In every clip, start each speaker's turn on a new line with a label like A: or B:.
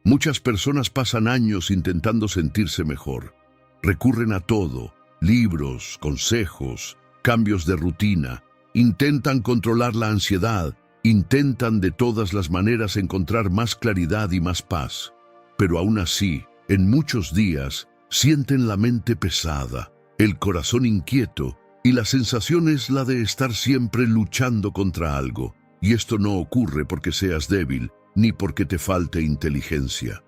A: Muchas personas pasan años intentando sentirse mejor. Recurren a todo, libros, consejos, cambios de rutina. Intentan controlar la ansiedad, intentan de todas las maneras encontrar más claridad y más paz. Pero aún así, en muchos días, sienten la mente pesada, el corazón inquieto y la sensación es la de estar siempre luchando contra algo. Y esto no ocurre porque seas débil, ni porque te falte inteligencia.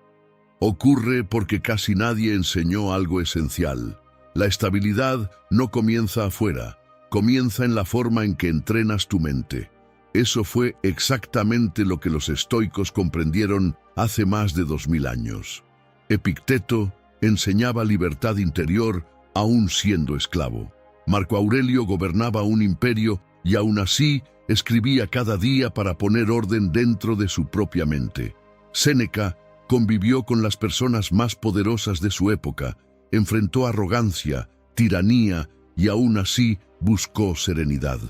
A: Ocurre porque casi nadie enseñó algo esencial. La estabilidad no comienza afuera, comienza en la forma en que entrenas tu mente. Eso fue exactamente lo que los estoicos comprendieron hace más de 2000 años. Epicteto enseñaba libertad interior aún siendo esclavo. Marco Aurelio gobernaba un imperio y aún así escribía cada día para poner orden dentro de su propia mente. Séneca convivió con las personas más poderosas de su época, enfrentó arrogancia, tiranía y aún así buscó serenidad.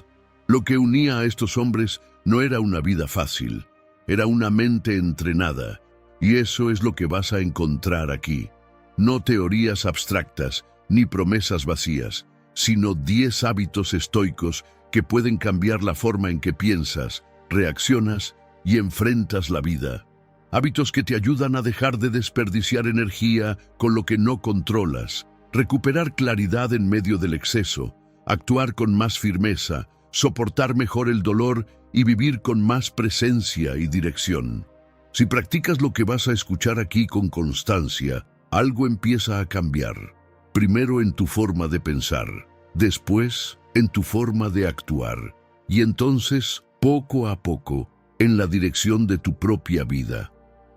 A: Lo que unía a estos hombres no era una vida fácil, era una mente entrenada, y eso es lo que vas a encontrar aquí. No teorías abstractas ni promesas vacías, sino 10 hábitos estoicos que pueden cambiar la forma en que piensas, reaccionas y enfrentas la vida. Hábitos que te ayudan a dejar de desperdiciar energía con lo que no controlas, recuperar claridad en medio del exceso, actuar con más firmeza, soportar mejor el dolor y vivir con más presencia y dirección. Si practicas lo que vas a escuchar aquí con constancia, algo empieza a cambiar. Primero en tu forma de pensar, después en tu forma de actuar, y entonces, poco a poco, en la dirección de tu propia vida.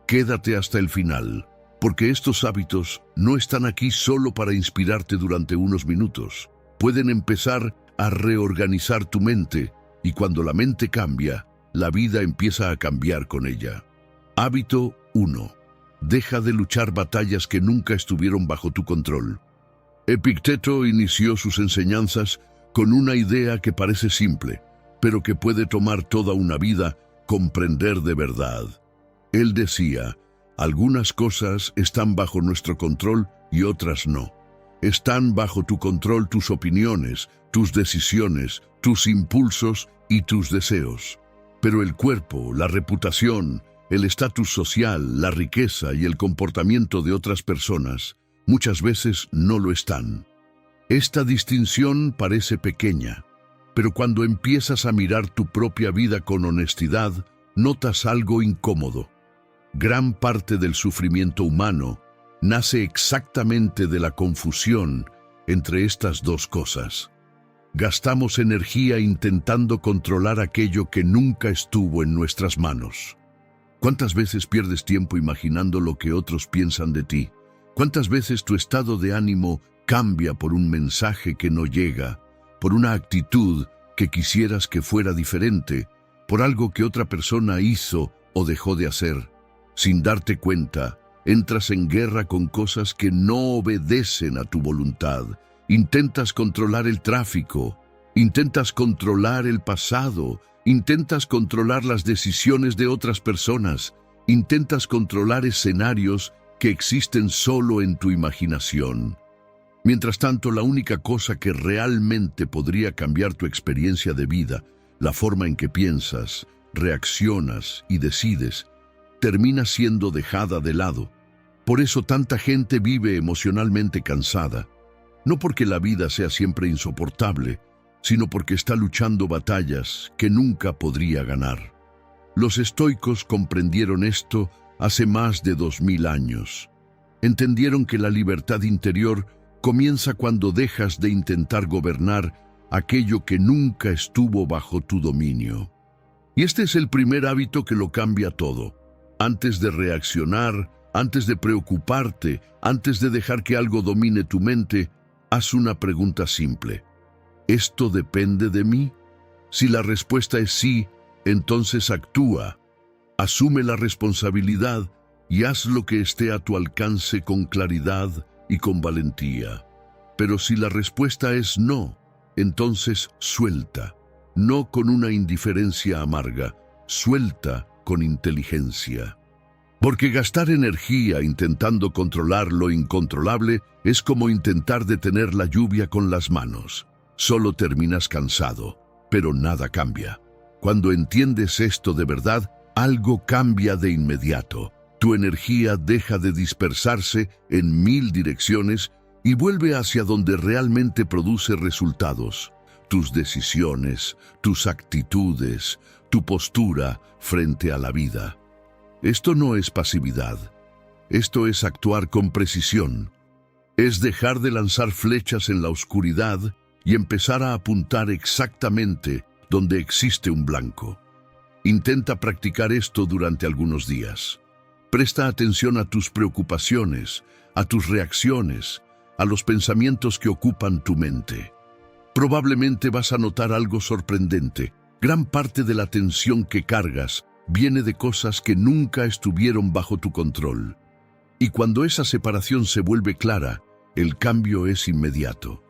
A: Quédate hasta el final, porque estos hábitos no están aquí solo para inspirarte durante unos minutos. Pueden empezar a reorganizar tu mente, y cuando la mente cambia, la vida empieza a cambiar con ella. Hábito 1. Deja de luchar batallas que nunca estuvieron bajo tu control. Epicteto inició sus enseñanzas con una idea que parece simple, pero que puede tomar toda una vida comprender de verdad. Él decía, algunas cosas están bajo nuestro control y otras no. Están bajo tu control tus opiniones, tus decisiones, tus impulsos y tus deseos. Pero el cuerpo, la reputación, el estatus social, la riqueza y el comportamiento de otras personas muchas veces no lo están. Esta distinción parece pequeña, pero cuando empiezas a mirar tu propia vida con honestidad, notas algo incómodo. Gran parte del sufrimiento humano nace exactamente de la confusión entre estas dos cosas. Gastamos energía intentando controlar aquello que nunca estuvo en nuestras manos. ¿Cuántas veces pierdes tiempo imaginando lo que otros piensan de ti? ¿Cuántas veces tu estado de ánimo cambia por un mensaje que no llega, por una actitud que quisieras que fuera diferente, por algo que otra persona hizo o dejó de hacer? Sin darte cuenta, entras en guerra con cosas que no obedecen a tu voluntad. Intentas controlar el tráfico, intentas controlar el pasado, intentas controlar las decisiones de otras personas, intentas controlar escenarios que existen solo en tu imaginación. Mientras tanto, la única cosa que realmente podría cambiar tu experiencia de vida, la forma en que piensas, reaccionas y decides, termina siendo dejada de lado. Por eso tanta gente vive emocionalmente cansada, no porque la vida sea siempre insoportable, sino porque está luchando batallas que nunca podría ganar. Los estoicos comprendieron esto hace más de 2000 años. Entendieron que la libertad interior comienza cuando dejas de intentar gobernar aquello que nunca estuvo bajo tu dominio. Y este es el primer hábito que lo cambia todo. Antes de reaccionar, antes de preocuparte, antes de dejar que algo domine tu mente, haz una pregunta simple. ¿Esto depende de mí? Si la respuesta es sí, entonces actúa. Asume la responsabilidad y haz lo que esté a tu alcance con claridad y con valentía. Pero si la respuesta es no, entonces suelta. No con una indiferencia amarga, suelta con inteligencia. Porque gastar energía intentando controlar lo incontrolable es como intentar detener la lluvia con las manos. Solo terminas cansado, pero nada cambia. Cuando entiendes esto de verdad, algo cambia de inmediato. Tu energía deja de dispersarse en 1000 direcciones y vuelve hacia donde realmente produce resultados. Tus decisiones, tus actitudes, tu postura frente a la vida. Esto no es pasividad. Esto es actuar con precisión. Es dejar de lanzar flechas en la oscuridad y empezar a apuntar exactamente donde existe un blanco. Intenta practicar esto durante algunos días. Presta atención a tus preocupaciones, a tus reacciones, a los pensamientos que ocupan tu mente. Probablemente vas a notar algo sorprendente. Gran parte de la tensión que cargas viene de cosas que nunca estuvieron bajo tu control. Y cuando esa separación se vuelve clara, el cambio es inmediato.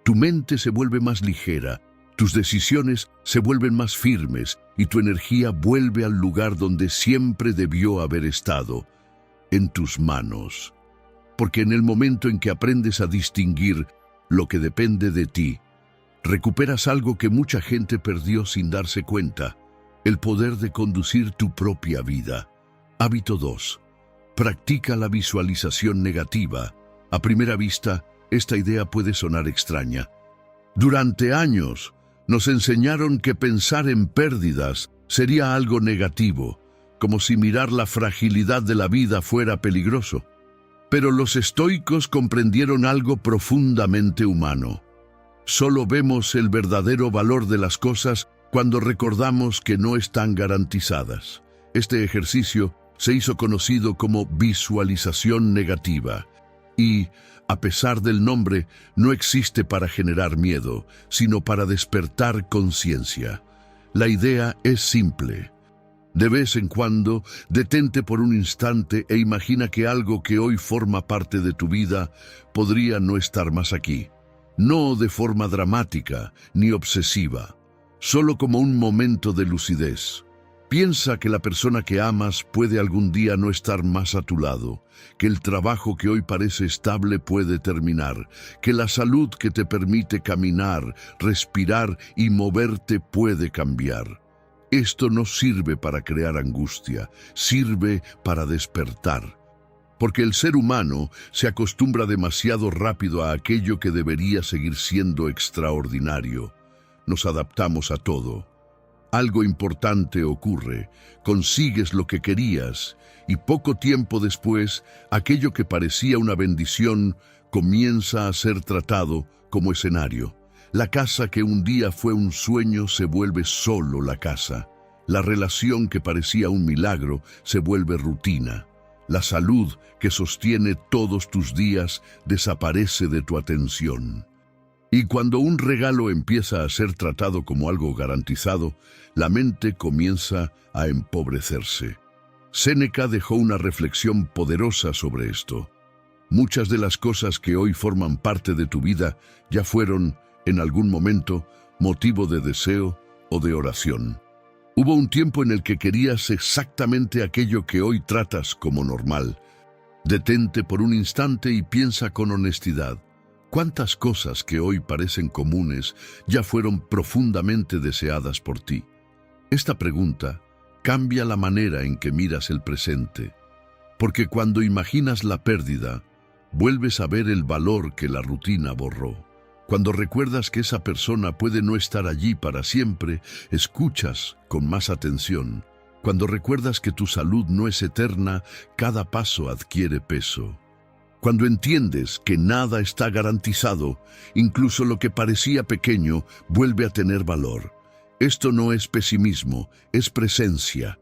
A: Tu mente se vuelve más ligera, tus decisiones se vuelven más firmes y tu energía vuelve al lugar donde siempre debió haber estado, en tus manos. Porque en el momento en que aprendes a distinguir lo que depende de ti, recuperas algo que mucha gente perdió sin darse cuenta: el poder de conducir tu propia vida. Hábito 2. Practica la visualización negativa. A primera vista, esta idea puede sonar extraña. Durante años, nos enseñaron que pensar en pérdidas sería algo negativo, como si mirar la fragilidad de la vida fuera peligroso. Pero los estoicos comprendieron algo profundamente humano. Solo vemos el verdadero valor de las cosas cuando recordamos que no están garantizadas. Este ejercicio se hizo conocido como visualización negativa y, a pesar del nombre, no existe para generar miedo, sino para despertar conciencia. La idea es simple. De vez en cuando, detente por un instante e imagina que algo que hoy forma parte de tu vida podría no estar más aquí. No de forma dramática ni obsesiva, solo como un momento de lucidez. Piensa que la persona que amas puede algún día no estar más a tu lado, que el trabajo que hoy parece estable puede terminar, que la salud que te permite caminar, respirar y moverte puede cambiar. Esto no sirve para crear angustia, sirve para despertar. Porque el ser humano se acostumbra demasiado rápido a aquello que debería seguir siendo extraordinario. Nos adaptamos a todo. Algo importante ocurre, consigues lo que querías y poco tiempo después, aquello que parecía una bendición comienza a ser tratado como escenario. La casa que un día fue un sueño se vuelve solo la casa. La relación que parecía un milagro se vuelve rutina. La salud que sostiene todos tus días desaparece de tu atención. Y cuando un regalo empieza a ser tratado como algo garantizado, la mente comienza a empobrecerse. Séneca dejó una reflexión poderosa sobre esto. Muchas de las cosas que hoy forman parte de tu vida ya fueron, en algún momento, motivo de deseo o de oración. Hubo un tiempo en el que querías exactamente aquello que hoy tratas como normal. Detente por un instante y piensa con honestidad. ¿Cuántas cosas que hoy parecen comunes ya fueron profundamente deseadas por ti? Esta pregunta cambia la manera en que miras el presente, porque cuando imaginas la pérdida, vuelves a ver el valor que la rutina borró. Cuando recuerdas que esa persona puede no estar allí para siempre, escuchas con más atención. Cuando recuerdas que tu salud no es eterna, cada paso adquiere peso. Cuando entiendes que nada está garantizado, incluso lo que parecía pequeño vuelve a tener valor. Esto no es pesimismo, es presencia.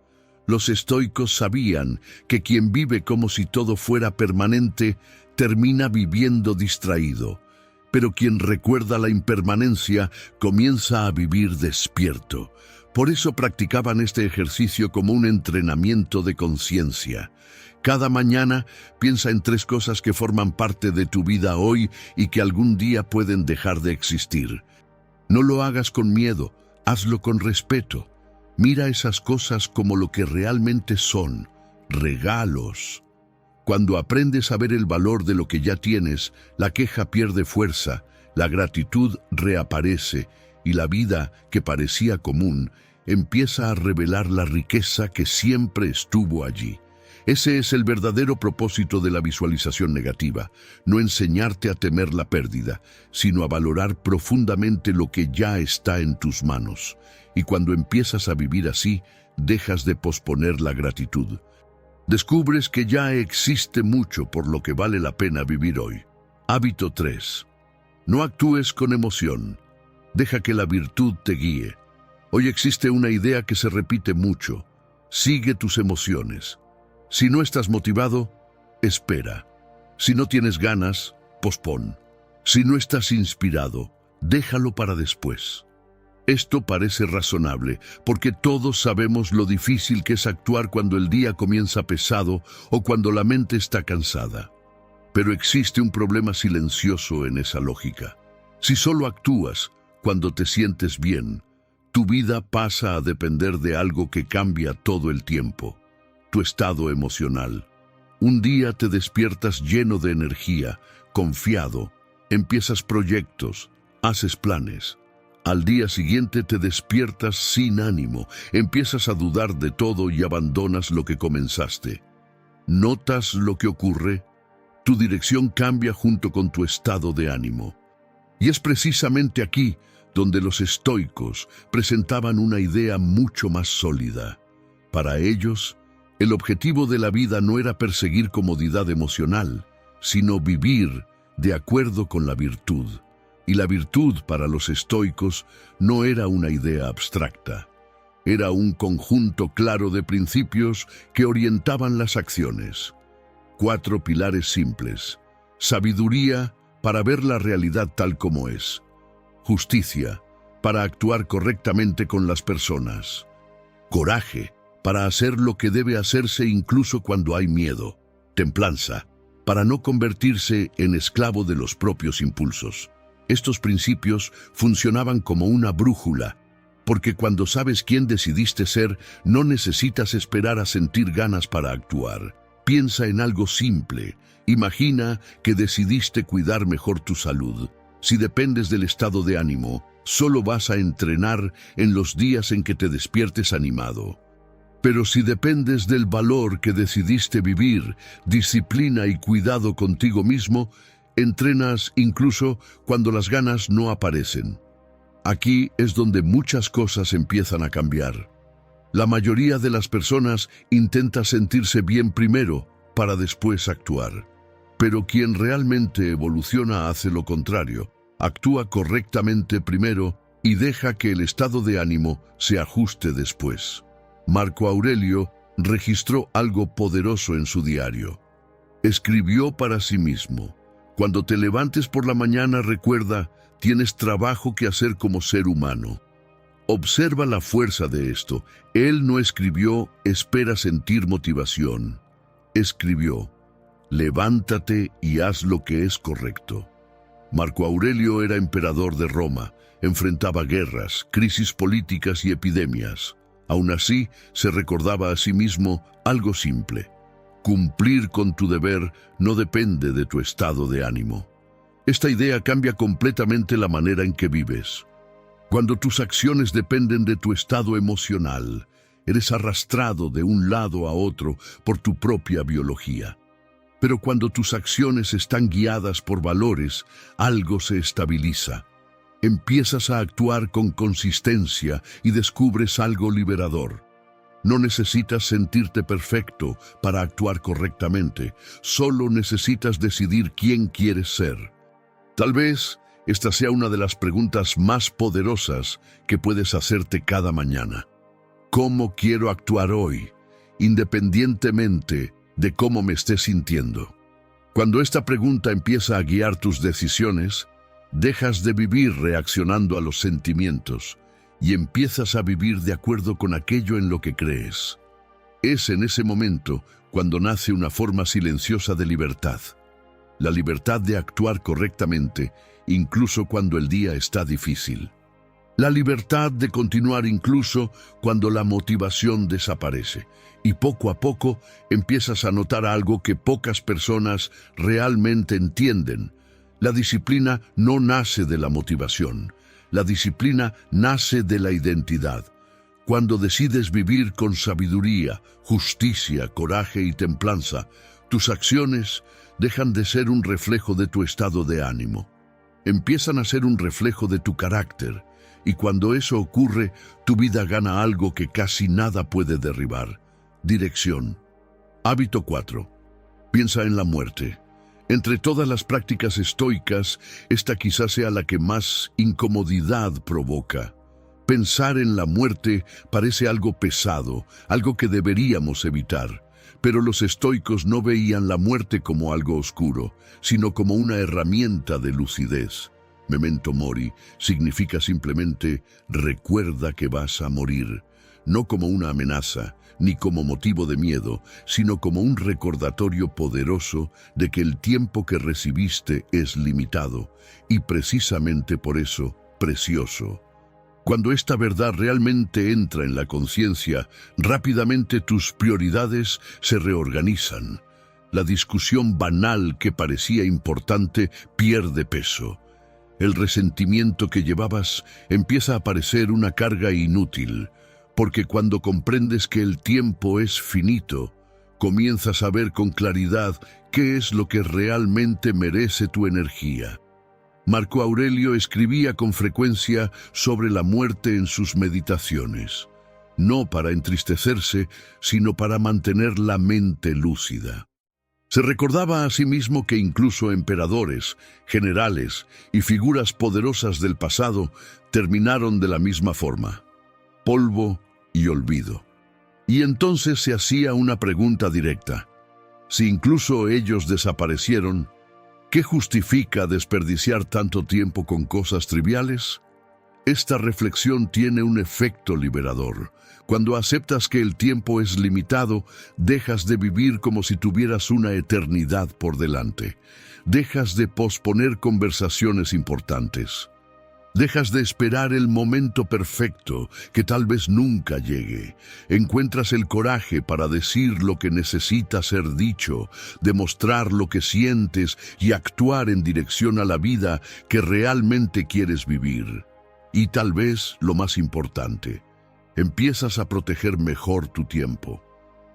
A: Los estoicos sabían que quien vive como si todo fuera permanente, termina viviendo distraído. Pero quien recuerda la impermanencia, comienza a vivir despierto. Por eso practicaban este ejercicio como un entrenamiento de conciencia. Cada mañana piensa en 3 cosas que forman parte de tu vida hoy y que algún día pueden dejar de existir. No lo hagas con miedo, hazlo con respeto. Mira esas cosas como lo que realmente son, regalos. Cuando aprendes a ver el valor de lo que ya tienes, la queja pierde fuerza, la gratitud reaparece y la vida, que parecía común, empieza a revelar la riqueza que siempre estuvo allí. Ese es el verdadero propósito de la visualización negativa, no enseñarte a temer la pérdida, sino a valorar profundamente lo que ya está en tus manos. Y cuando empiezas a vivir así, dejas de posponer la gratitud. Descubres que ya existe mucho por lo que vale la pena vivir hoy. Hábito 3. No actúes con emoción. Deja que la virtud te guíe. Hoy existe una idea que se repite mucho. Sigue tus emociones. Si no estás motivado, espera. Si no tienes ganas, pospón. Si no estás inspirado, déjalo para después. Esto parece razonable, porque todos sabemos lo difícil que es actuar cuando el día comienza pesado o cuando la mente está cansada. Pero existe un problema silencioso en esa lógica. Si solo actúas cuando te sientes bien, tu vida pasa a depender de algo que cambia todo el tiempo: tu estado emocional. Un día te despiertas lleno de energía, confiado, empiezas proyectos, haces planes. Al día siguiente te despiertas sin ánimo, empiezas a dudar de todo y abandonas lo que comenzaste. ¿Notas lo que ocurre? Tu dirección cambia junto con tu estado de ánimo. Y es precisamente aquí donde los estoicos presentaban una idea mucho más sólida. Para ellos, el objetivo de la vida no era perseguir comodidad emocional, sino vivir de acuerdo con la virtud. Y la virtud para los estoicos no era una idea abstracta. Era un conjunto claro de principios que orientaban las acciones. 4 pilares simples: sabiduría para ver la realidad tal como es; justicia para actuar correctamente con las personas; coraje para hacer lo que debe hacerse incluso cuando hay miedo; templanza para no convertirse en esclavo de los propios impulsos. Estos principios funcionaban como una brújula, porque cuando sabes quién decidiste ser, no necesitas esperar a sentir ganas para actuar. Piensa en algo simple. Imagina que decidiste cuidar mejor tu salud. Si dependes del estado de ánimo, solo vas a entrenar en los días en que te despiertes animado. Pero si dependes del valor que decidiste vivir, disciplina y cuidado contigo mismo, entrenas incluso cuando las ganas no aparecen. Aquí es donde muchas cosas empiezan a cambiar. La mayoría de las personas intenta sentirse bien primero para después actuar. Pero quien realmente evoluciona hace lo contrario. Actúa correctamente primero y deja que el estado de ánimo se ajuste después. Marco Aurelio registró algo poderoso en su diario. Escribió para sí mismo: cuando te levantes por la mañana, recuerda, tienes trabajo que hacer como ser humano. Observa la fuerza de esto. Él no escribió, espera sentir motivación. Escribió: levántate y haz lo que es correcto. Marco Aurelio era emperador de Roma, enfrentaba guerras, crisis políticas y epidemias. Aún así, se recordaba a sí mismo algo simple: cumplir con tu deber no depende de tu estado de ánimo. Esta idea cambia completamente la manera en que vives. Cuando tus acciones dependen de tu estado emocional, eres arrastrado de un lado a otro por tu propia biología. Pero cuando tus acciones están guiadas por valores, algo se estabiliza. Empiezas a actuar con consistencia y descubres algo liberador. No necesitas sentirte perfecto para actuar correctamente, solo necesitas decidir quién quieres ser. Tal vez esta sea una de las preguntas más poderosas que puedes hacerte cada mañana. ¿Cómo quiero actuar hoy, independientemente de cómo me esté sintiendo? Cuando esta pregunta empieza a guiar tus decisiones, dejas de vivir reaccionando a los sentimientos y empiezas a vivir de acuerdo con aquello en lo que crees. Es en ese momento cuando nace una forma silenciosa de libertad. La libertad de actuar correctamente, incluso cuando el día está difícil. La libertad de continuar incluso cuando la motivación desaparece. Y poco a poco empiezas a notar algo que pocas personas realmente entienden. La disciplina no nace de la motivación. La disciplina nace de la identidad. Cuando decides vivir con sabiduría, justicia, coraje y templanza, tus acciones dejan de ser un reflejo de tu estado de ánimo. Empiezan a ser un reflejo de tu carácter, y cuando eso ocurre, tu vida gana algo que casi nada puede derribar: dirección. Hábito 4. Piensa en la muerte. Entre todas las prácticas estoicas, esta quizás sea la que más incomodidad provoca. Pensar en la muerte parece algo pesado, algo que deberíamos evitar. Pero los estoicos no veían la muerte como algo oscuro, sino como una herramienta de lucidez. Memento mori significa simplemente recuerda que vas a morir, no como una amenaza, ni como motivo de miedo, sino como un recordatorio poderoso de que el tiempo que recibiste es limitado, y precisamente por eso, precioso. Cuando esta verdad realmente entra en la conciencia, rápidamente tus prioridades se reorganizan. La discusión banal que parecía importante pierde peso. El resentimiento que llevabas empieza a parecer una carga inútil, porque cuando comprendes que el tiempo es finito, comienzas a ver con claridad qué es lo que realmente merece tu energía. Marco Aurelio escribía con frecuencia sobre la muerte en sus meditaciones, no para entristecerse, sino para mantener la mente lúcida. Se recordaba a sí mismo que incluso emperadores, generales y figuras poderosas del pasado terminaron de la misma forma: polvo y olvido. Y entonces se hacía una pregunta directa: si incluso ellos desaparecieron, ¿qué justifica desperdiciar tanto tiempo con cosas triviales? Esta reflexión tiene un efecto liberador. Cuando aceptas que el tiempo es limitado, dejas de vivir como si tuvieras una eternidad por delante. Dejas de posponer conversaciones importantes. Dejas de esperar el momento perfecto, que tal vez nunca llegue. Encuentras el coraje para decir lo que necesita ser dicho, demostrar lo que sientes y actuar en dirección a la vida que realmente quieres vivir. Y tal vez lo más importante, empiezas a proteger mejor tu tiempo.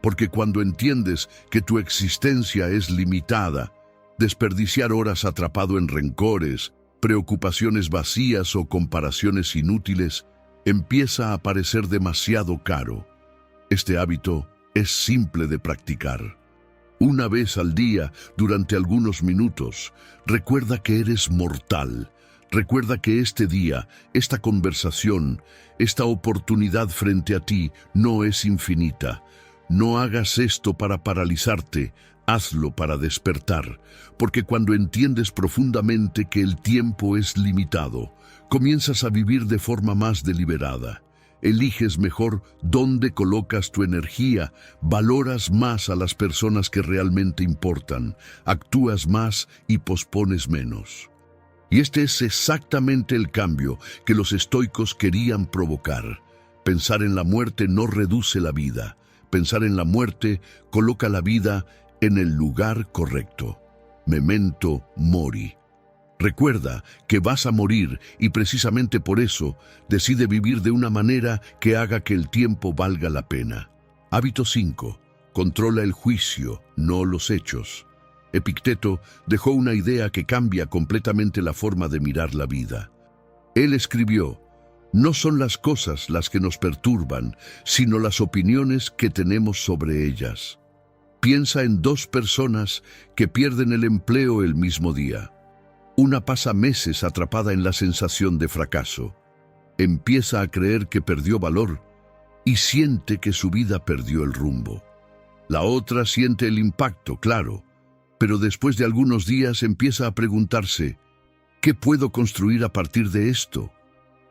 A: Porque cuando entiendes que tu existencia es limitada, desperdiciar horas atrapado en rencores, preocupaciones vacías o comparaciones inútiles empieza a parecer demasiado caro. Este hábito es simple de practicar. Una vez al día, durante algunos minutos, recuerda que eres mortal. Recuerda que este día, esta conversación, esta oportunidad frente a ti no es infinita. No hagas esto para paralizarte, hazlo para despertar, porque cuando entiendes profundamente que el tiempo es limitado, comienzas a vivir de forma más deliberada. Eliges mejor dónde colocas tu energía, valoras más a las personas que realmente importan, actúas más y pospones menos. Y este es exactamente el cambio que los estoicos querían provocar. Pensar en la muerte no reduce la vida. Pensar en la muerte coloca la vida en el lugar correcto. Memento mori. Recuerda que vas a morir y precisamente por eso decide vivir de una manera que haga que el tiempo valga la pena. Hábito 5. Controla el juicio, no los hechos. Epicteto dejó una idea que cambia completamente la forma de mirar la vida. Él escribió: no son las cosas las que nos perturban, sino las opiniones que tenemos sobre ellas. Piensa en dos personas que pierden el empleo el mismo día. Una pasa meses atrapada en la sensación de fracaso. Empieza a creer que perdió valor y siente que su vida perdió el rumbo. La otra siente el impacto, claro, pero después de algunos días empieza a preguntarse: ¿qué puedo construir a partir de esto?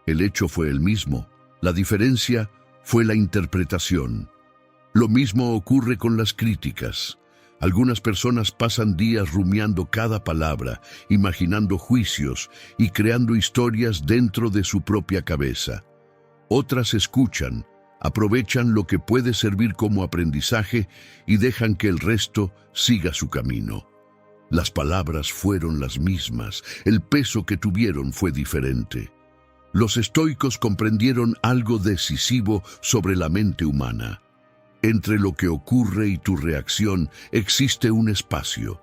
A: El hecho fue el mismo, la diferencia fue la interpretación. Lo mismo ocurre con las críticas. Algunas personas pasan días rumiando cada palabra, imaginando juicios y creando historias dentro de su propia cabeza. Otras escuchan, aprovechan lo que puede servir como aprendizaje y dejan que el resto siga su camino. Las palabras fueron las mismas, el peso que tuvieron fue diferente. Los estoicos comprendieron algo decisivo sobre la mente humana. Entre lo que ocurre y tu reacción existe un espacio,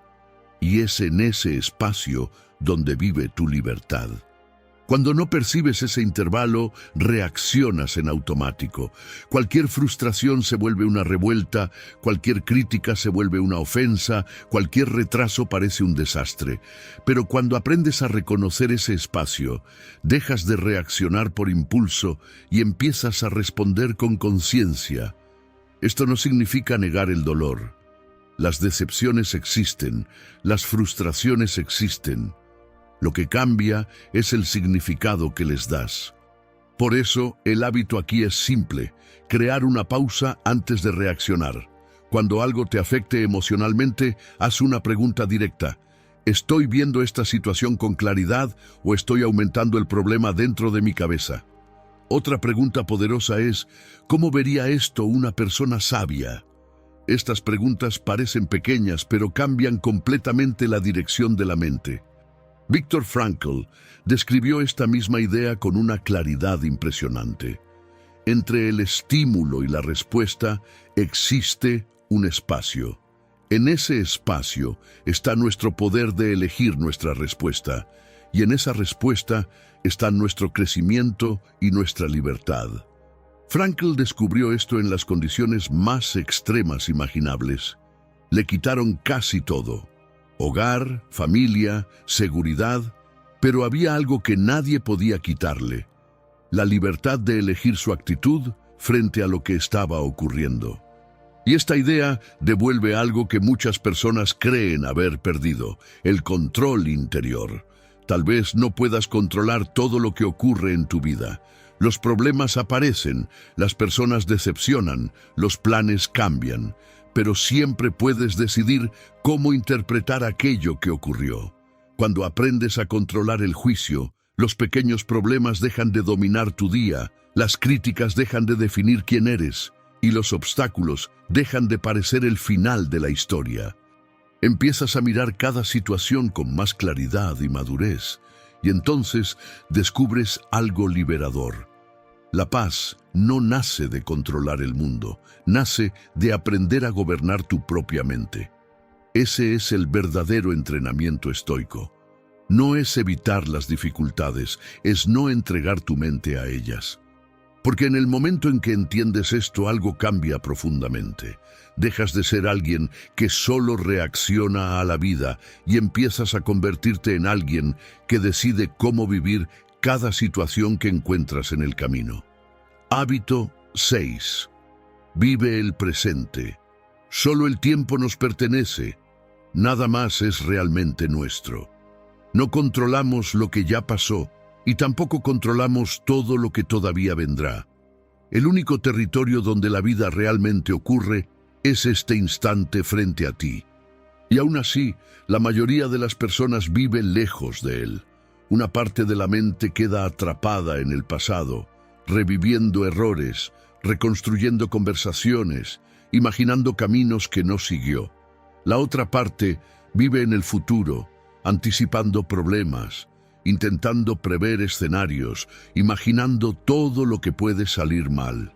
A: y es en ese espacio donde vive tu libertad. Cuando no percibes ese intervalo, reaccionas en automático. Cualquier frustración se vuelve una revuelta, cualquier crítica se vuelve una ofensa, cualquier retraso parece un desastre. Pero cuando aprendes a reconocer ese espacio, dejas de reaccionar por impulso y empiezas a responder con conciencia. Esto no significa negar el dolor. Las decepciones existen, las frustraciones existen. Lo que cambia es el significado que les das. Por eso, el hábito aquí es simple: crear una pausa antes de reaccionar. Cuando algo te afecte emocionalmente, haz una pregunta directa. ¿Estoy viendo esta situación con claridad o estoy aumentando el problema dentro de mi cabeza? Otra pregunta poderosa es: ¿cómo vería esto una persona sabia? Estas preguntas parecen pequeñas, pero cambian completamente la dirección de la mente. Viktor Frankl describió esta misma idea con una claridad impresionante. Entre el estímulo y la respuesta existe un espacio. En ese espacio está nuestro poder de elegir nuestra respuesta, y en esa respuesta está nuestro crecimiento y nuestra libertad. Frankl descubrió esto en las condiciones más extremas imaginables. Le quitaron casi todo: hogar, familia, seguridad, pero había algo que nadie podía quitarle: la libertad de elegir su actitud frente a lo que estaba ocurriendo. Y esta idea devuelve algo que muchas personas creen haber perdido: el control interior. Tal vez no puedas controlar todo lo que ocurre en tu vida. Los problemas aparecen, las personas decepcionan, los planes cambian, pero siempre puedes decidir cómo interpretar aquello que ocurrió. Cuando aprendes a controlar el juicio, los pequeños problemas dejan de dominar tu día, las críticas dejan de definir quién eres, y los obstáculos dejan de parecer el final de la historia. Empiezas a mirar cada situación con más claridad y madurez, y entonces descubres algo liberador. La paz no nace de controlar el mundo, nace de aprender a gobernar tu propia mente. Ese es el verdadero entrenamiento estoico. No es evitar las dificultades, es no entregar tu mente a ellas. Porque en el momento en que entiendes esto, algo cambia profundamente. Dejas de ser alguien que solo reacciona a la vida y empiezas a convertirte en alguien que decide cómo vivir cada situación que encuentras en el camino. Hábito 6. Vive el presente. Solo el tiempo nos pertenece. Nada más es realmente nuestro. No controlamos lo que ya pasó y tampoco controlamos todo lo que todavía vendrá. El único territorio donde la vida realmente ocurre es este instante frente a ti. Y aún así, la mayoría de las personas vive lejos de él. Una parte de la mente queda atrapada en el pasado, reviviendo errores, reconstruyendo conversaciones, imaginando caminos que no siguió. La otra parte vive en el futuro, anticipando problemas, intentando prever escenarios, imaginando todo lo que puede salir mal.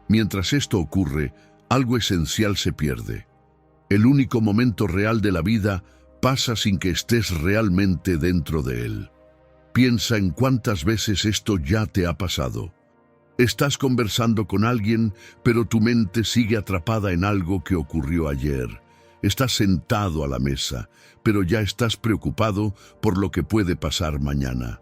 A: Mientras esto ocurre, algo esencial se pierde. El único momento real de la vida pasa sin que estés realmente dentro de él. Piensa en cuántas veces esto ya te ha pasado. Estás conversando con alguien, pero tu mente sigue atrapada en algo que ocurrió ayer. Estás sentado a la mesa, pero ya estás preocupado por lo que puede pasar mañana.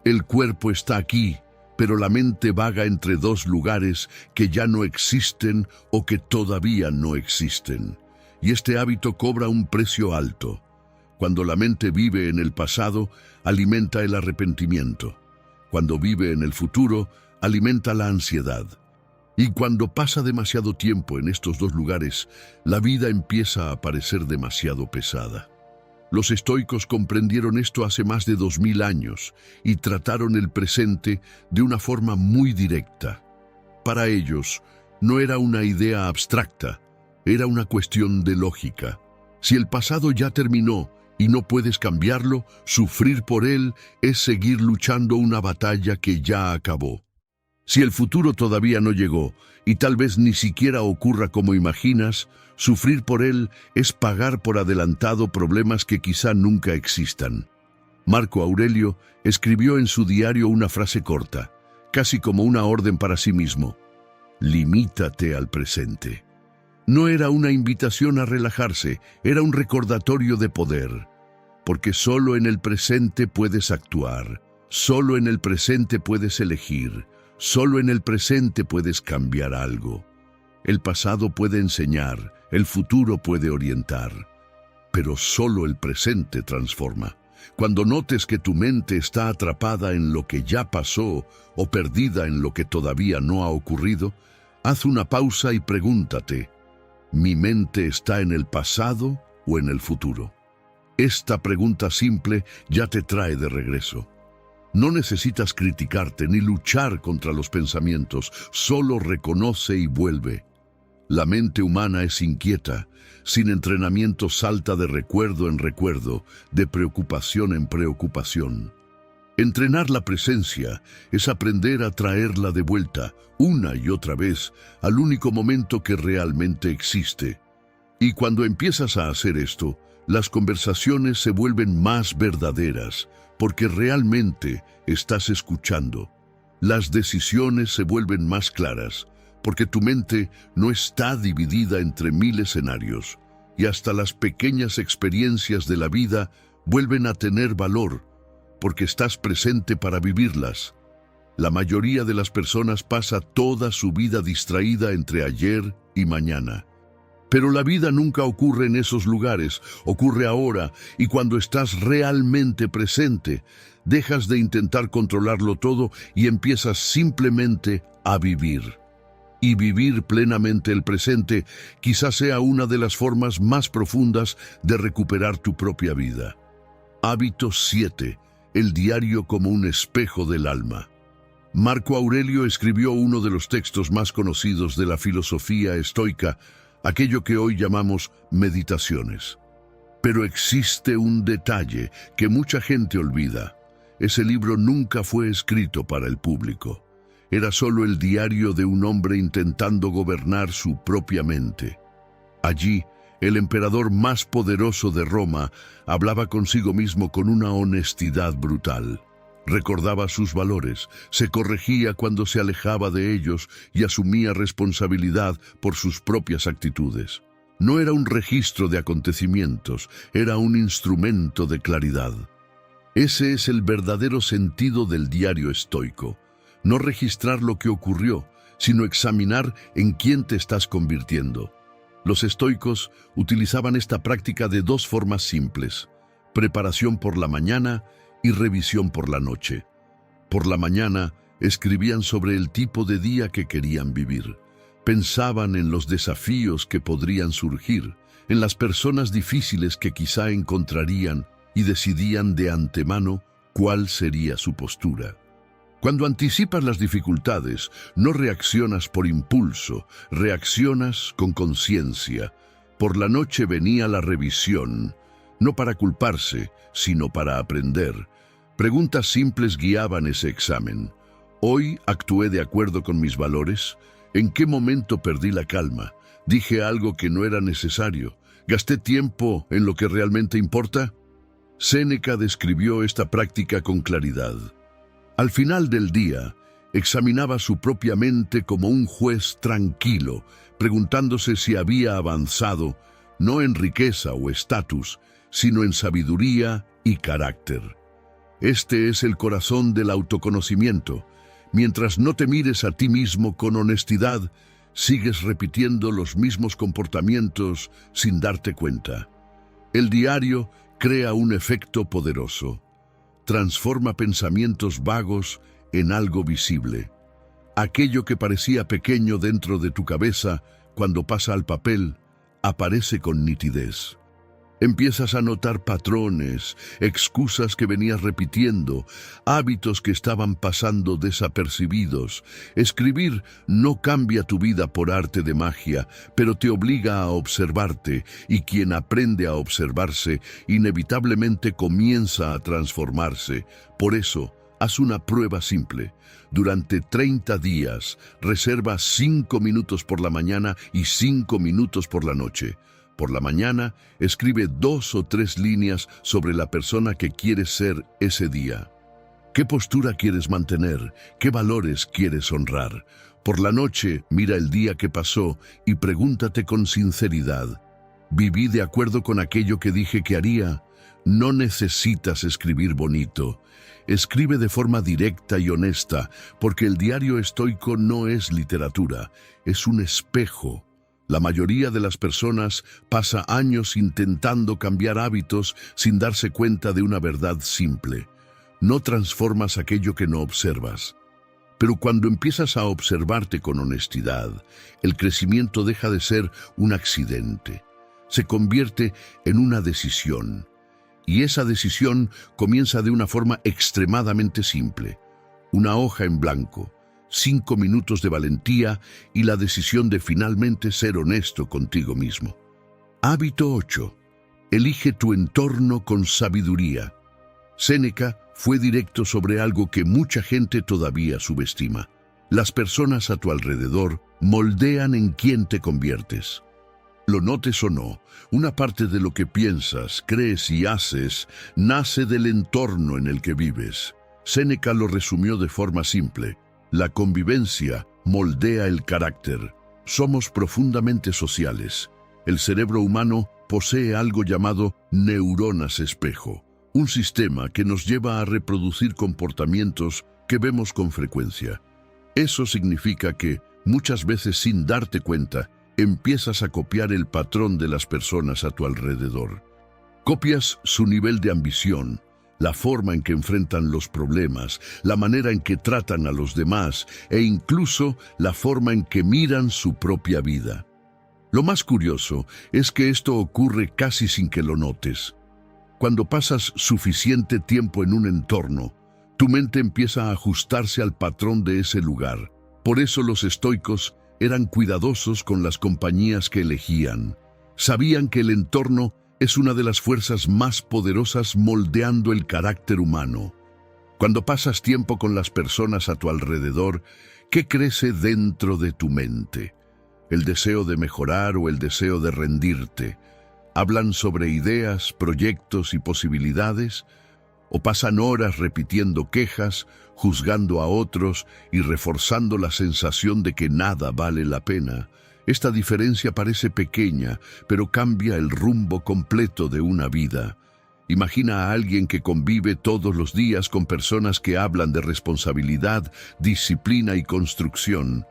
A: El cuerpo está aquí, pero la mente vaga entre dos lugares que ya no existen o que todavía no existen. Y este hábito cobra un precio alto. Cuando la mente vive en el pasado, alimenta el arrepentimiento. Cuando vive en el futuro, alimenta la ansiedad. Y cuando pasa demasiado tiempo en estos dos lugares, la vida empieza a parecer demasiado pesada. Los estoicos comprendieron esto hace más de 2000 años y trataron el presente de una forma muy directa. Para ellos, no era una idea abstracta, era una cuestión de lógica. Si el pasado ya terminó y no puedes cambiarlo, sufrir por él es seguir luchando una batalla que ya acabó. Si el futuro todavía no llegó y tal vez ni siquiera ocurra como imaginas, sufrir por él es pagar por adelantado problemas que quizá nunca existan. Marco Aurelio escribió en su diario una frase corta, casi como una orden para sí mismo: limítate al presente. No era una invitación a relajarse, era un recordatorio de poder. Porque solo en el presente puedes actuar, solo en el presente puedes elegir, solo en el presente puedes cambiar algo. El pasado puede enseñar, el futuro puede orientar, pero solo el presente transforma. Cuando notes que tu mente está atrapada en lo que ya pasó o perdida en lo que todavía no ha ocurrido, haz una pausa y pregúntate: ¿mi mente está en el pasado o en el futuro? Esta pregunta simple ya te trae de regreso. No necesitas criticarte ni luchar contra los pensamientos, solo reconoce y vuelve. La mente humana es inquieta, sin entrenamiento salta de recuerdo en recuerdo, de preocupación en preocupación. Entrenar la presencia es aprender a traerla de vuelta, una y otra vez, al único momento que realmente existe. Y cuando empiezas a hacer esto, las conversaciones se vuelven más verdaderas, porque realmente estás escuchando. Las decisiones se vuelven más claras, porque tu mente no está dividida entre 1000 escenarios, y hasta las pequeñas experiencias de la vida vuelven a tener valor, porque estás presente para vivirlas. La mayoría de las personas pasa toda su vida distraída entre ayer y mañana. Pero la vida nunca ocurre en esos lugares, ocurre ahora, y cuando estás realmente presente, dejas de intentar controlarlo todo y empiezas simplemente a vivir. Y vivir plenamente el presente quizás sea una de las formas más profundas de recuperar tu propia vida. Hábito 7. El diario como un espejo del alma. Marco Aurelio escribió uno de los textos más conocidos de la filosofía estoica, aquello que hoy llamamos meditaciones. Pero existe un detalle que mucha gente olvida. Ese libro nunca fue escrito para el público. Era solo el diario de un hombre intentando gobernar su propia mente. Allí, el emperador más poderoso de Roma hablaba consigo mismo con una honestidad brutal. Recordaba sus valores, se corregía cuando se alejaba de ellos y asumía responsabilidad por sus propias actitudes. No era un registro de acontecimientos, era un instrumento de claridad. Ese es el verdadero sentido del diario estoico. No registrar lo que ocurrió, sino examinar en quién te estás convirtiendo. Los estoicos utilizaban esta práctica de dos formas simples: preparación por la mañana y revisión por la noche. Por la mañana escribían sobre el tipo de día que querían vivir. Pensaban en los desafíos que podrían surgir, en las personas difíciles que quizá encontrarían y decidían de antemano cuál sería su postura. Cuando anticipas las dificultades, no reaccionas por impulso, reaccionas con conciencia. Por la noche venía la revisión, no para culparse, sino para aprender. Preguntas simples guiaban ese examen. ¿Hoy actué de acuerdo con mis valores? ¿En qué momento perdí la calma? ¿Dije algo que no era necesario? ¿Gasté tiempo en lo que realmente importa? Séneca describió esta práctica con claridad. Al final del día, examinaba su propia mente como un juez tranquilo, preguntándose si había avanzado, no en riqueza o estatus, sino en sabiduría y carácter. Este es el corazón del autoconocimiento. Mientras no te mires a ti mismo con honestidad, sigues repitiendo los mismos comportamientos sin darte cuenta. El diario crea un efecto poderoso. Transforma pensamientos vagos en algo visible. Aquello que parecía pequeño dentro de tu cabeza, cuando pasa al papel, aparece con nitidez. Empiezas a notar patrones, excusas que venías repitiendo, hábitos que estaban pasando desapercibidos. Escribir no cambia tu vida por arte de magia, pero te obliga a observarte, y quien aprende a observarse inevitablemente comienza a transformarse. Por eso, haz una prueba simple. Durante 30 días, reserva 5 minutos por la mañana y 5 minutos por la noche. Por la mañana, escribe 2 o 3 líneas sobre la persona que quieres ser ese día. ¿Qué postura quieres mantener? ¿Qué valores quieres honrar? Por la noche, mira el día que pasó y pregúntate con sinceridad: ¿viví de acuerdo con aquello que dije que haría? No necesitas escribir bonito. Escribe de forma directa y honesta, porque el diario estoico no es literatura, es un espejo. La mayoría de las personas pasa años intentando cambiar hábitos sin darse cuenta de una verdad simple. No transformas aquello que no observas. Pero cuando empiezas a observarte con honestidad, el crecimiento deja de ser un accidente. Se convierte en una decisión. Y esa decisión comienza de una forma extremadamente simple. Una hoja en blanco, 5 minutos de valentía y la decisión de finalmente ser honesto contigo mismo. Hábito 8. Elige tu entorno con sabiduría. Séneca fue directo sobre algo que mucha gente todavía subestima. Las personas a tu alrededor moldean en quién te conviertes. Lo notes o no, una parte de lo que piensas, crees y haces nace del entorno en el que vives. Séneca lo resumió de forma simple: la convivencia moldea el carácter. Somos profundamente sociales. El cerebro humano posee algo llamado neuronas espejo, un sistema que nos lleva a reproducir comportamientos que vemos con frecuencia. Eso significa que, muchas veces sin darte cuenta, empiezas a copiar el patrón de las personas a tu alrededor. Copias su nivel de ambición, la forma en que enfrentan los problemas, la manera en que tratan a los demás e incluso la forma en que miran su propia vida. Lo más curioso es que esto ocurre casi sin que lo notes. Cuando pasas suficiente tiempo en un entorno, tu mente empieza a ajustarse al patrón de ese lugar. Por eso los estoicos eran cuidadosos con las compañías que elegían. Sabían que el entorno es una de las fuerzas más poderosas moldeando el carácter humano. Cuando pasas tiempo con las personas a tu alrededor, ¿qué crece dentro de tu mente? ¿El deseo de mejorar o el deseo de rendirte? ¿Hablan sobre ideas, proyectos y posibilidades? ¿O pasan horas repitiendo quejas, juzgando a otros y reforzando la sensación de que nada vale la pena? Esta diferencia parece pequeña, pero cambia el rumbo completo de una vida. Imagina a alguien que convive todos los días con personas que hablan de responsabilidad, disciplina y construcción.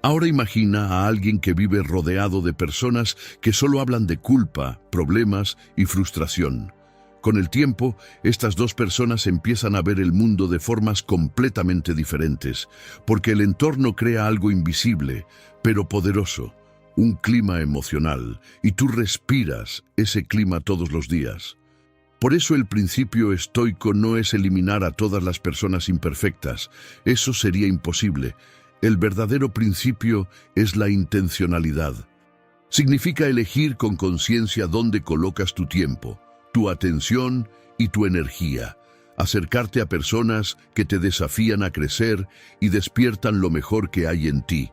A: Ahora imagina a alguien que vive rodeado de personas que solo hablan de culpa, problemas y frustración. Con el tiempo, estas dos personas empiezan a ver el mundo de formas completamente diferentes, porque el entorno crea algo invisible, pero poderoso, un clima emocional, y tú respiras ese clima todos los días. Por eso el principio estoico no es eliminar a todas las personas imperfectas, eso sería imposible. El verdadero principio es la intencionalidad. Significa elegir con conciencia dónde colocas tu tiempo, tu atención y tu energía, acercarte a personas que te desafían a crecer y despiertan lo mejor que hay en ti.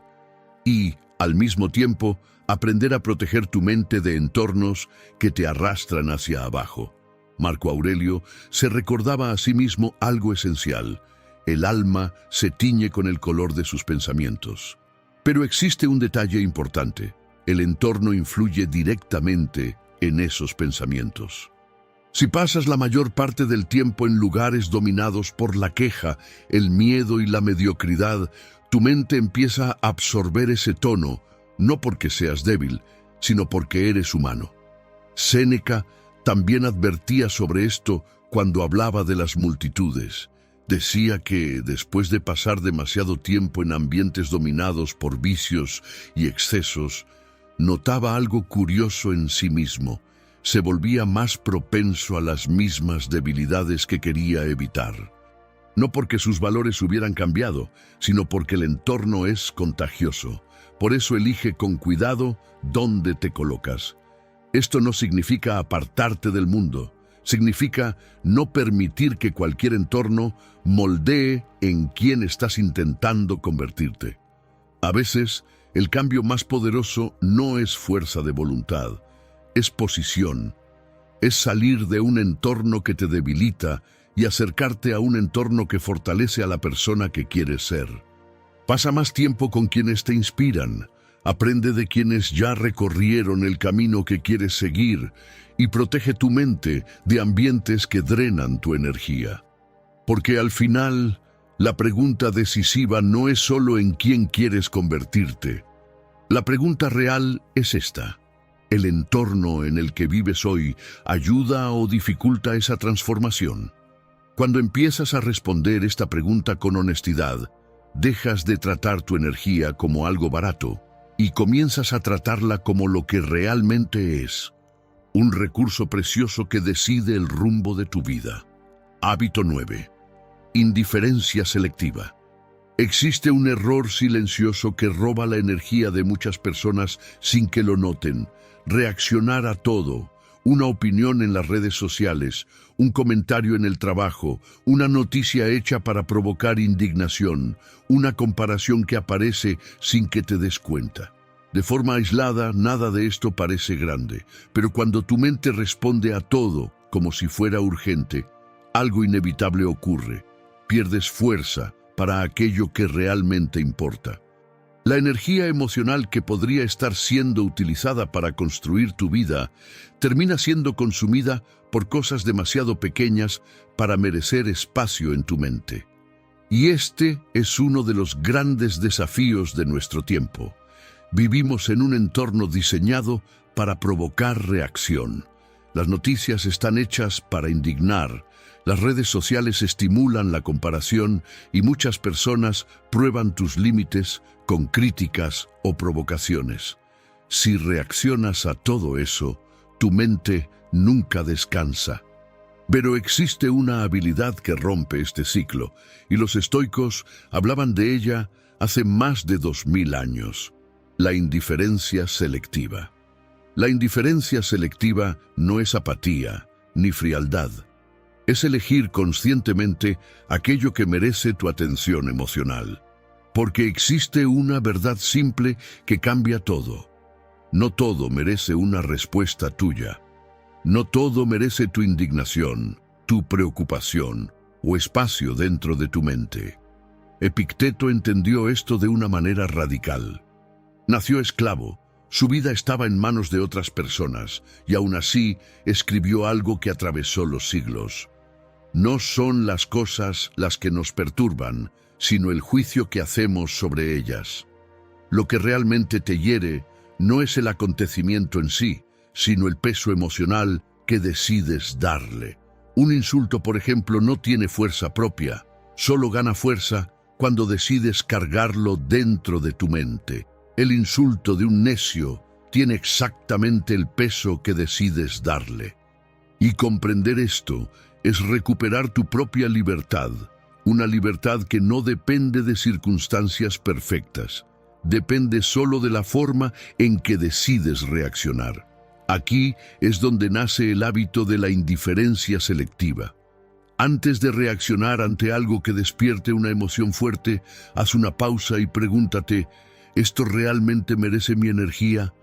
A: Y, al mismo tiempo, aprender a proteger tu mente de entornos que te arrastran hacia abajo. Marco Aurelio se recordaba a sí mismo algo esencial: el alma se tiñe con el color de sus pensamientos. Pero existe un detalle importante: el entorno influye directamente en esos pensamientos. Si pasas la mayor parte del tiempo en lugares dominados por la queja, el miedo y la mediocridad, tu mente empieza a absorber ese tono, no porque seas débil, sino porque eres humano. Séneca también advertía sobre esto cuando hablaba de las multitudes. Decía que, después de pasar demasiado tiempo en ambientes dominados por vicios y excesos, notaba algo curioso en sí mismo. Se volvía más propenso a las mismas debilidades que quería evitar. No porque sus valores hubieran cambiado, sino porque el entorno es contagioso. Por eso elige con cuidado dónde te colocas. Esto no significa apartarte del mundo. Significa no permitir que cualquier entorno moldee en quien estás intentando convertirte. A veces, el cambio más poderoso no es fuerza de voluntad, es posición. Es salir de un entorno que te debilita y acercarte a un entorno que fortalece a la persona que quieres ser. Pasa más tiempo con quienes te inspiran. Aprende de quienes ya recorrieron el camino que quieres seguir y protege tu mente de ambientes que drenan tu energía. Porque al final, la pregunta decisiva no es solo en quién quieres convertirte. La pregunta real es esta: ¿el entorno en el que vives hoy ayuda o dificulta esa transformación? Cuando empiezas a responder esta pregunta con honestidad, dejas de tratar tu energía como algo barato y comienzas a tratarla como lo que realmente es: un recurso precioso que decide el rumbo de tu vida. Hábito 9. Indiferencia selectiva. Existe un error silencioso que roba la energía de muchas personas sin que lo noten. Reaccionar a todo. Una opinión en las redes sociales, un comentario en el trabajo, una noticia hecha para provocar indignación, una comparación que aparece sin que te des cuenta. De forma aislada, nada de esto parece grande, pero cuando tu mente responde a todo como si fuera urgente, algo inevitable ocurre. Pierdes fuerza para aquello que realmente importa. La energía emocional que podría estar siendo utilizada para construir tu vida termina siendo consumida por cosas demasiado pequeñas para merecer espacio en tu mente. Y este es uno de los grandes desafíos de nuestro tiempo. Vivimos en un entorno diseñado para provocar reacción. Las noticias están hechas para indignar. Las redes sociales estimulan la comparación y muchas personas prueban tus límites con críticas o provocaciones. Si reaccionas a todo eso, tu mente nunca descansa. Pero existe una habilidad que rompe este ciclo, y los estoicos hablaban de ella hace más de 2000 años. La indiferencia selectiva. La indiferencia selectiva no es apatía ni frialdad. Es elegir conscientemente aquello que merece tu atención emocional. Porque existe una verdad simple que cambia todo. No todo merece una respuesta tuya. No todo merece tu indignación, tu preocupación o espacio dentro de tu mente. Epicteto entendió esto de una manera radical. Nació esclavo, su vida estaba en manos de otras personas y aún así escribió algo que atravesó los siglos. No son las cosas las que nos perturban, sino el juicio que hacemos sobre ellas. Lo que realmente te hiere no es el acontecimiento en sí, sino el peso emocional que decides darle. Un insulto, por ejemplo, no tiene fuerza propia, solo gana fuerza cuando decides cargarlo dentro de tu mente. El insulto de un necio tiene exactamente el peso que decides darle. Y comprender esto es recuperar tu propia libertad, una libertad que no depende de circunstancias perfectas, depende solo de la forma en que decides reaccionar. Aquí es donde nace el hábito de la indiferencia selectiva. Antes de reaccionar ante algo que despierte una emoción fuerte, haz una pausa y pregúntate: ¿esto realmente merece mi energía?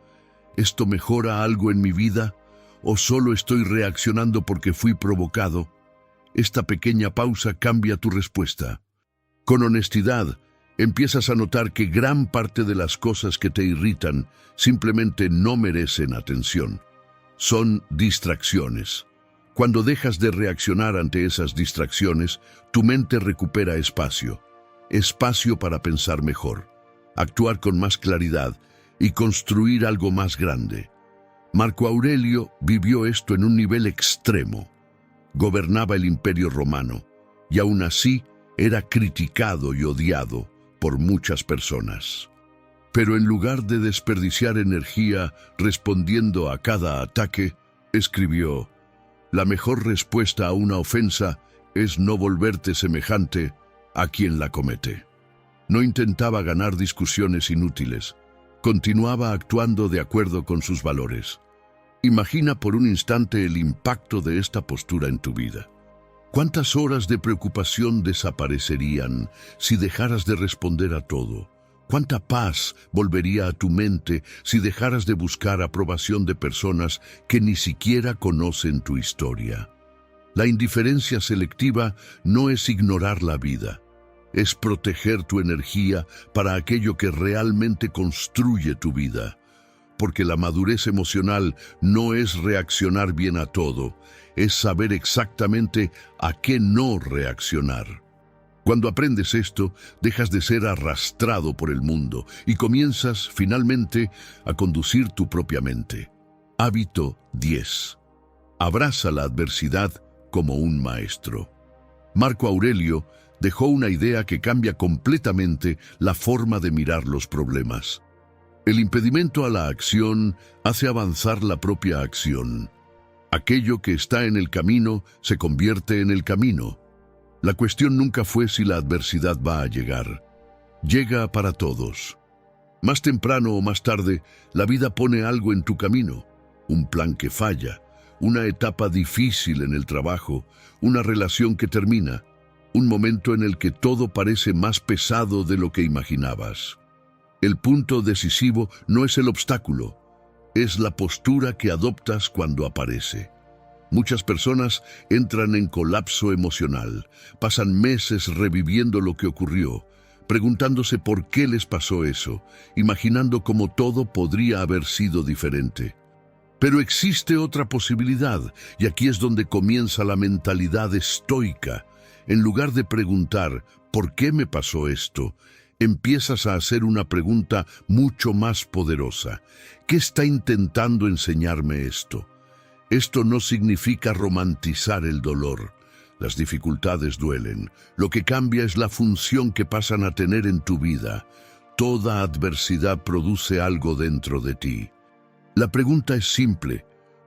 A: ¿Esto mejora algo en mi vida? ¿O solo estoy reaccionando porque fui provocado? Esta pequeña pausa cambia tu respuesta. Con honestidad, empiezas a notar que gran parte de las cosas que te irritan simplemente no merecen atención. Son distracciones. Cuando dejas de reaccionar ante esas distracciones, tu mente recupera espacio. Espacio para pensar mejor, actuar con más claridad y construir algo más grande. Marco Aurelio vivió esto en un nivel extremo. Gobernaba el Imperio Romano y aún así era criticado y odiado por muchas personas. Pero en lugar de desperdiciar energía respondiendo a cada ataque, escribió: «La mejor respuesta a una ofensa es no volverte semejante a quien la comete». No intentaba ganar discusiones inútiles. Continuaba actuando de acuerdo con sus valores. Imagina por un instante el impacto de esta postura en tu vida. ¿Cuántas horas de preocupación desaparecerían si dejaras de responder a todo? ¿Cuánta paz volvería a tu mente si dejaras de buscar aprobación de personas que ni siquiera conocen tu historia? La indiferencia selectiva no es ignorar la vida. Es proteger tu energía para aquello que realmente construye tu vida. Porque la madurez emocional no es reaccionar bien a todo, es saber exactamente a qué no reaccionar. Cuando aprendes esto, dejas de ser arrastrado por el mundo y comienzas, finalmente, a conducir tu propia mente. Hábito 10. Abraza la adversidad como un maestro. Marco Aurelio dejó una idea que cambia completamente la forma de mirar los problemas. El impedimento a la acción hace avanzar la propia acción. Aquello que está en el camino se convierte en el camino. La cuestión nunca fue si la adversidad va a llegar. Llega para todos. Más temprano o más tarde, la vida pone algo en tu camino. Un plan que falla, una etapa difícil en el trabajo, una relación que termina, un momento en el que todo parece más pesado de lo que imaginabas. El punto decisivo no es el obstáculo, es la postura que adoptas cuando aparece. Muchas personas entran en colapso emocional, pasan meses reviviendo lo que ocurrió, preguntándose por qué les pasó eso, imaginando cómo todo podría haber sido diferente. Pero existe otra posibilidad, y aquí es donde comienza la mentalidad estoica. En lugar de preguntar ¿por qué me pasó esto?, empiezas a hacer una pregunta mucho más poderosa. ¿Qué está intentando enseñarme esto? Esto no significa romantizar el dolor. Las dificultades duelen. Lo que cambia es la función que pasan a tener en tu vida. Toda adversidad produce algo dentro de ti. La pregunta es simple.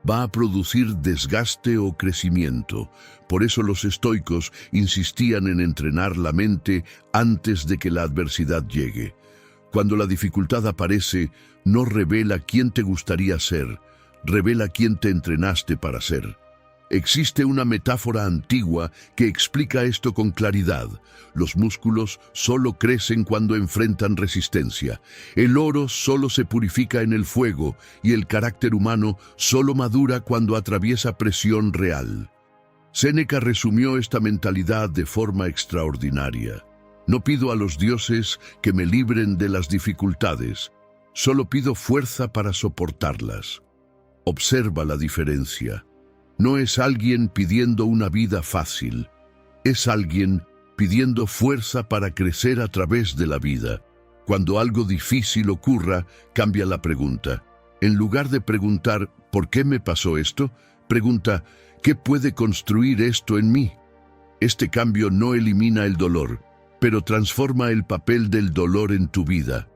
A: ¿Va a producir desgaste o crecimiento? Por eso los estoicos insistían en entrenar la mente antes de que la adversidad llegue. Cuando la dificultad aparece, no revela quién te gustaría ser, revela quién te entrenaste para ser. Existe una metáfora antigua que explica esto con claridad. Los músculos solo crecen cuando enfrentan resistencia. El oro solo se purifica en el fuego y el carácter humano solo madura cuando atraviesa presión real. Séneca resumió esta mentalidad de forma extraordinaria. No pido a los dioses que me libren de las dificultades, solo pido fuerza para soportarlas. Observa la diferencia. No es alguien pidiendo una vida fácil, es alguien pidiendo fuerza para crecer a través de la vida. Cuando algo difícil ocurra, cambia la pregunta. En lugar de preguntar ¿por qué me pasó esto?, pregunta ¿qué puede construir esto en mí? Este cambio no elimina el dolor, pero transforma el papel del dolor en tu vida.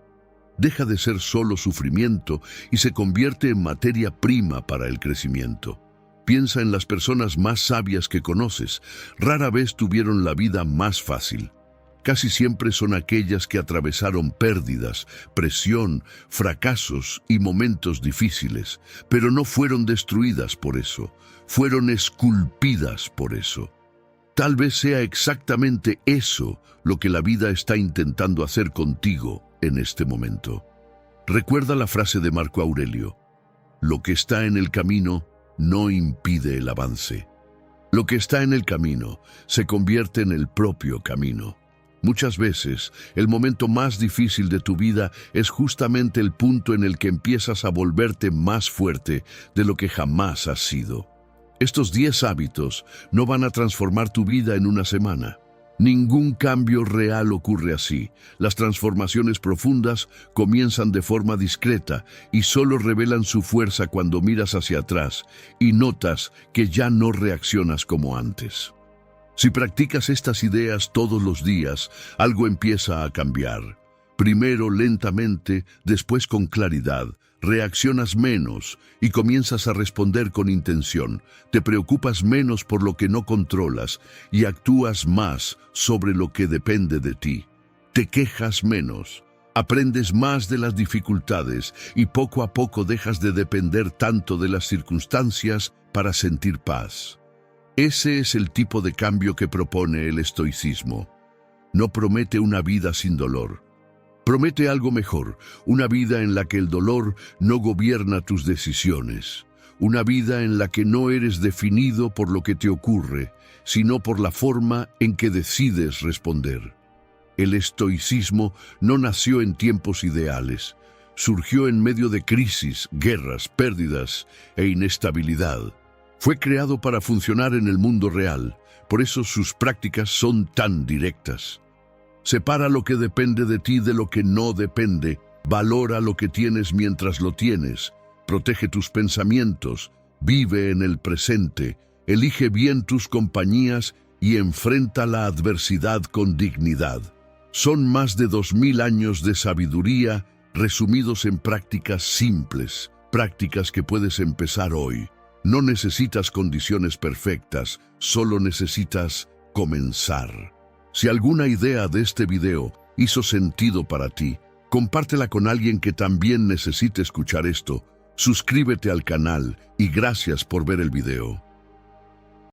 A: Deja de ser solo sufrimiento y se convierte en materia prima para el crecimiento. Piensa en las personas más sabias que conoces. Rara vez tuvieron la vida más fácil. Casi siempre son aquellas que atravesaron pérdidas, presión, fracasos y momentos difíciles, pero no fueron destruidas por eso, fueron esculpidas por eso. Tal vez sea exactamente eso lo que la vida está intentando hacer contigo en este momento. Recuerda la frase de Marco Aurelio: lo que está en el camino no impide el avance. Lo que está en el camino se convierte en el propio camino. Muchas veces, el momento más difícil de tu vida es justamente el punto en el que empiezas a volverte más fuerte de lo que jamás has sido. Estos 10 hábitos no van a transformar tu vida en una semana. Ningún cambio real ocurre así. Las transformaciones profundas comienzan de forma discreta y solo revelan su fuerza cuando miras hacia atrás y notas que ya no reaccionas como antes. Si practicas estas ideas todos los días, algo empieza a cambiar. Primero lentamente, después con claridad. Reaccionas menos y comienzas a responder con intención. Te preocupas menos por lo que no controlas y actúas más sobre lo que depende de ti. Te quejas menos. Aprendes más de las dificultades y poco a poco dejas de depender tanto de las circunstancias para sentir paz. Ese es el tipo de cambio que propone el estoicismo. No promete una vida sin dolor. Promete algo mejor, una vida en la que el dolor no gobierna tus decisiones. Una vida en la que no eres definido por lo que te ocurre, sino por la forma en que decides responder. El estoicismo no nació en tiempos ideales. Surgió en medio de crisis, guerras, pérdidas e inestabilidad. Fue creado para funcionar en el mundo real, por eso sus prácticas son tan directas. Separa lo que depende de ti de lo que no depende, valora lo que tienes mientras lo tienes, protege tus pensamientos, vive en el presente, elige bien tus compañías y enfrenta la adversidad con dignidad. Son más de 2000 años de sabiduría resumidos en prácticas simples, prácticas que puedes empezar hoy. No necesitas condiciones perfectas, solo necesitas comenzar. Si alguna idea de este video hizo sentido para ti, compártela con alguien que también necesite escuchar esto. Suscríbete al canal y gracias por ver el video.